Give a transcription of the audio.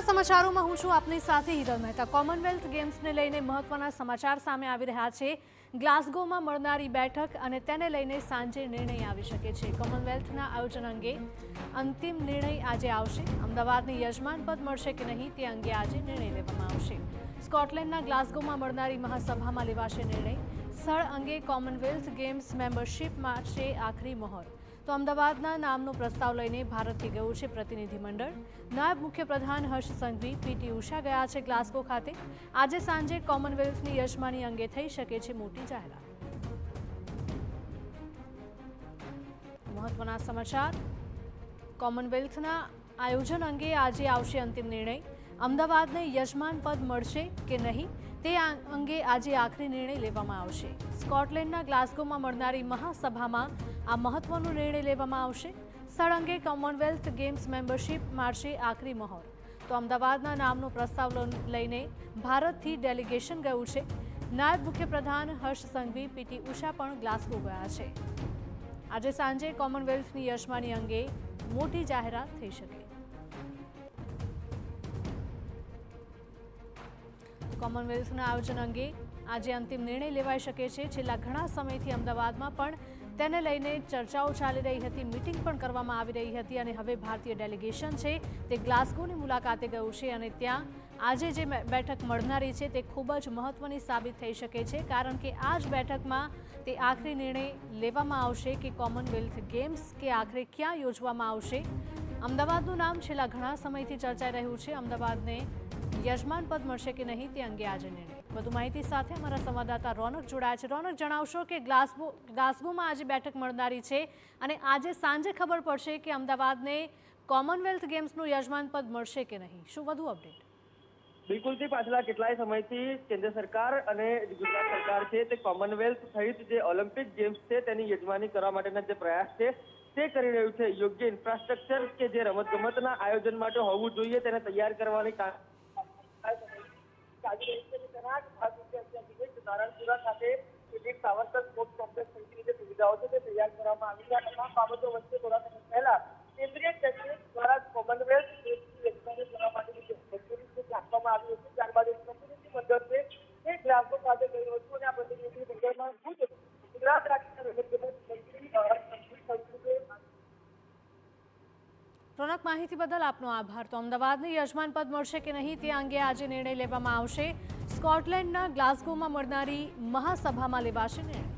સમાચારોમાં હું છું આપની સાથે હિરલ મહેતા। કોમનવેલ્થ ગેમ્સને લઈને મહત્વના સમાચાર સામે આવી રહ્યા છે। ગ્લાસગોમાં મળનારી બેઠક અને તેને લઈને સાંજે નિર્ણય આવી શકે છે। કોમનવેલ્થના આયોજન અંગે અંતિમ નિર્ણય આજે આવશે। અમદાવાદને યજમાન પદ મળશે કે નહીં તે અંગે આજે નિર્ણય લેવામાં આવશે। સ્કોટલેન્ડના ગ્લાસગોમાં મળનારી મહાસભામાં લેવાશે નિર્ણય। સ્થળ અંગે કોમનવેલ્થ ગેમ્સ મેમ્બરશિપ માટે આખરી મહોર। તો અમદાવાદના નામનો પ્રસ્તાવ લઈને ભારતથી ગયું છે પ્રતિનિધિમંડળ। નાયબ મુખ્યપ્રધાન હર્ષ સંઘવી, પીટી ઉષા ગયા છે ગ્લાસગો ખાતે। આજે સાંજે કોમનવેલ્થની યજમાની અંગે થઈ શકે છે મોટી જાહેરાત। મહત્વના સમાચાર, કોમનવેલ્થના આયોજન અંગે આજે આવશે અંતિમ નિર્ણય। અમદાવાદને યજમાન પદ મળશે કે નહીં તે અંગે આજે આખરી નિર્ણય લેવામાં આવશે। સ્કોટલેન્ડના ગ્લાસગોમાં મળનારી મહાસભામાં આ મહત્વનો નિર્ણય લેવામાં આવશે। સ્થળ અંગે કોમનવેલ્થ ગેમ્સ મેમ્બરશિપ મારશે આખરી મહોર। તો અમદાવાદના નામનો પ્રસ્તાવ લઈને ભારતથી ડેલિગેશન ગયું છે। નાયબ મુખ્યપ્રધાન હર્ષ સંઘવી, પીટી ઉષા પણ ગ્લાસગો ગયા છે। આજે સાંજે કોમનવેલ્થની યજમાની અંગે મોટી જાહેરાત થઈ શકે। કોમનવેલ્થના આયોજન અંગે આજે અંતિમ નિર્ણય લેવાઈ શકે છે। છેલ્લા ઘણા સમયથી અમદાવાદમાં પણ તેને લઈને ચર્ચાઓ ચાલી રહી હતી, મીટિંગ પણ કરવામાં આવી રહી હતી અને હવે ભારતીય ડેલિગેશન છે તે ગ્લાસગોની મુલાકાતે ગયું છે અને ત્યાં આજે જે બેઠક મળનારી છે તે ખૂબ જ મહત્વની સાબિત થઈ શકે છે, કારણ કે આ જ બેઠકમાં તે આખરી નિર્ણય લેવામાં આવશે કે કોમનવેલ્થ ગેમ્સ કે આખરે ક્યાં યોજવામાં આવશે। અમદાવાદનું નામ છેલ્લા ઘણા સમયથી ચર્ચાઈ રહ્યું છે। અમદાવાદને યજમાન પદ મળશે કે નહીં તે અંગે આજે નિર્ણય। વધુ માહિતી સાથે અમારા સંવાદદાતા રોનક જોડાયા છે। રોનક, જણાવશો કે ગ્લાસગોમાં આજે બેઠક મળનારી છે અને આજે સાંજે ખબર પડશે કે અમદાવાદને કોમનવેલ્થ ગેમ્સનું યજમાન પદ મળશે કે નહીં, શું વધુ અપડેટ? બિલકુલથી પાછલા કેટલાય સમયથી કેન્દ્ર સરકાર અને ગુજરાત સરકાર છે તે કોમનવેલ્થ સહિત જે ઓલિમ્પિક ગેમ્સ છે તેની યજમાની કરવા માટેના જે પ્રયાસ છે તે કરી રહ્યું છે। યોગ્ય ઇન્ફ્રાસ્ટ્રક્ચર કે જે રમતગમતના આયોજન માટે હોવું જોઈએ તેને તૈયાર કરવાની નારણપુરા ખાતે સાવરકર સ્પોર્ટ્સ કોમ્પ્લેક્સ સહિતની જે સુવિધાઓ છે તે તૈયાર કરવામાં આવી છે। આ તમામ બાબતો વચ્ચે થોડા સમય પહેલા કેન્દ્રીય કેબિનેટ દ્વારા કોમનવેલ્થ ગેમ્સની યજમાની કરવા માટેની મંજૂરી આપવામાં આવી હતી। ત્યારબાદ એક પ્રતિનિધિ મંડળ છે તે ગ્લાસગો ખાતે ગયું હતું અને આ પ્રતિનિધિ મંડળમાં ખુદ ગુજરાત રાજ્યના રમતગમત મંત્રી રોનક, માહિતી બદલ આપનો આભાર। તો અમદાવાદને યજમાન પદ મળશે કે નહીં તે અંગે આજે નિર્ણય લેવામાં આવશે। સ્કોટલેન્ડના ગ્લાસગોમાં મળનારી મહાસભામાં લેવાશે નિર્ણય।